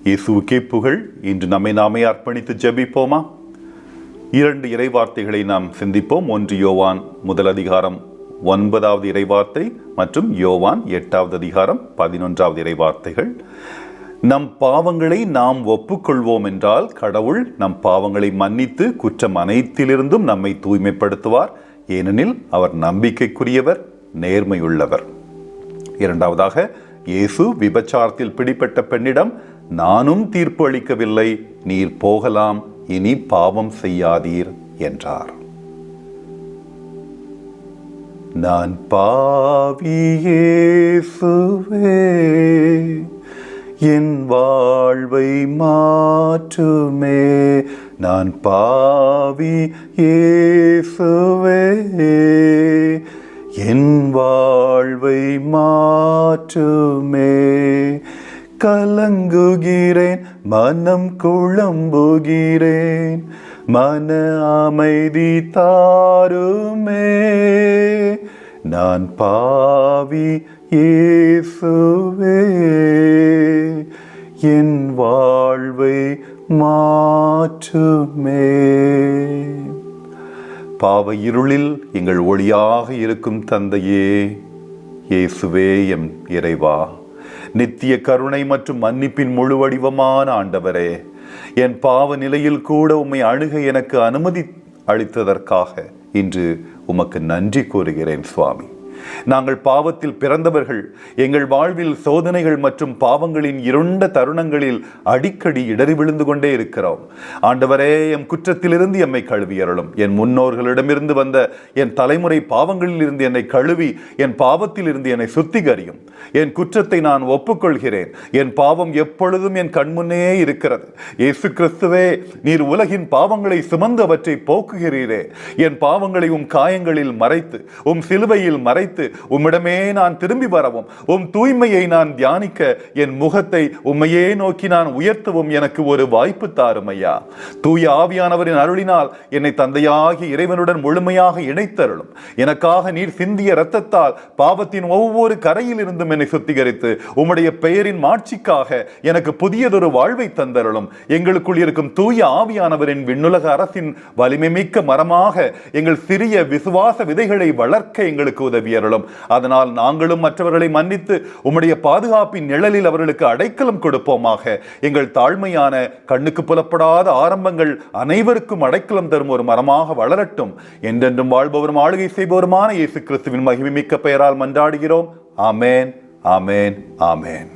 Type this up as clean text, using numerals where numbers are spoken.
இயேசுவுக்கே புகழ். இன்று நம்மை நாமே அர்ப்பணித்து ஜெபிப்போமா? 2 இறைவார்த்தைகளை நாம் சிந்திப்போம். 1 யோவான் 1 அதிகாரம் 9வது இறைவார்த்தை மற்றும் யோவான் 8வது அதிகாரம் 11வது இறைவார்த்தைகள். நம் பாவங்களை நாம் ஒப்புக்கொள்வோம் என்றால் கடவுள் நம் பாவங்களை மன்னித்து குற்றம் அனைத்திலிருந்தும் நம்மை தூய்மைப்படுத்துவார். ஏனெனில் அவர் நம்பிக்கைக்குரியவர், நேர்மையுள்ளவர். 2வதாக, இயேசு விபச்சாரத்தில் பிடிப்பட்ட பெண்ணிடம், நானும் தீர்ப்பு அளிக்கவில்லை, நீர் போகலாம், இனி பாவம் செய்யாதீர் என்றார். நான் பாவி இயேசுவே, என் வாழ்வை மாற்றுமே. நான் பாவி இயேசுவே, என் வாழ்வை மாற்றுமே. கலங்குகிறேன், மனம் குழம்புகிறேன், மன அமைதி தாருமே. நான் பாவி இயேசுவே, என் வாழ்வை மாற்றுமே. பாவ இருளில் எங்கள் ஒளியாக இருக்கும் தந்தையே, இயேசுவே எம் இறைவா, நித்திய கருணை மற்றும் மன்னிப்பின் முழு வடிவமான ஆண்டவரே, என் பாவ நிலையில் கூட உம்மை அணுக எனக்கு அனுமதி அளித்ததற்காக இன்று உமக்கு நன்றி கூறுகிறேன் சுவாமி. நாங்கள் பாவத்தில் பிறந்தவர்கள். எங்கள் வாழ்வில் சோதனைகள் மற்றும் பாவங்களின் இருண்ட தருணங்களில் அடிக்கடி இடறி விழுந்து கொண்டே இருக்கிறோம். ஆண்டவரே, எம் குற்றத்திலிருந்து எம்மை கழுவி அருளும். என் முன்னோர்களிடமிருந்து வந்த என் தலைமுறை பாவங்களில் இருந்து என்னை கழுவி என் பாவத்தில் இருந்து என்னை சுத்திகரியும். என் குற்றத்தை நான் ஒப்புக்கொள்கிறேன். என் பாவம் எப்பொழுதும் என் கண்முன்னே இருக்கிறது. இயேசு கிறிஸ்துவே, நீர் உலகின் பாவங்களை சுமந்து அவற்றை போக்குகிறீரே. என் பாவங்களை உம் காயங்களில் மறைத்து, உம் சிலுவையில் மறைத்து உம்மிடமே நான் திரும்பி வரவும், உம் தூய்மையை நான் தியானிக்க என் முகத்தை உம்மையே நோக்கி நான் உயர்த்தவும் எனக்கு ஒரு வாய்ப்பு தாரும் ஐயா. தூய ஆவியானவரின் அருளினால் என்னை தந்தையாகி இறைவனுடன் முழுமையாக இணைத்தருளும். எனக்காக நீர் சிந்திய இரத்தத்தால் பாவத்தின் ஒவ்வொரு கரையில் இருந்தும் என்னை சுத்திகரித்து உம்முடைய பெயரின் மாட்சிக்காக எனக்கு புதியதொரு வாழ்வை தந்தருளும். எங்களுக்குள் இருக்கும் தூய ஆவியானவரின் விண்ணுலக அரசின் வலிமை மிக்க மரமாக எங்கள் சிறிய விசுவாச விதைகளை வளர்க்க எங்களுக்கு உதவியருளும். அதனால் நாங்களும் மற்றவர்களை மன்னித்து உம்முடைய பாதுகாப்பின் நிழலில் அவர்களுக்கு அடைக்கலம் கொடுப்போமாக. எங்கள் தாழ்மையான கண்ணுக்கு புலப்படாத ஆரம்பங்கள் அனைவருக்கும் அடைக்கலம் தரும் ஒரு மரமாக வளரட்டும். என்றென்றும் வாழ்பவரும் ஆளுகை செய்பவருமான இயேசு கிறிஸ்துவின் மகிமைமிக்க பெயரால் மன்றாடுகிறோம். ஆமேன், ஆமேன், ஆமேன்.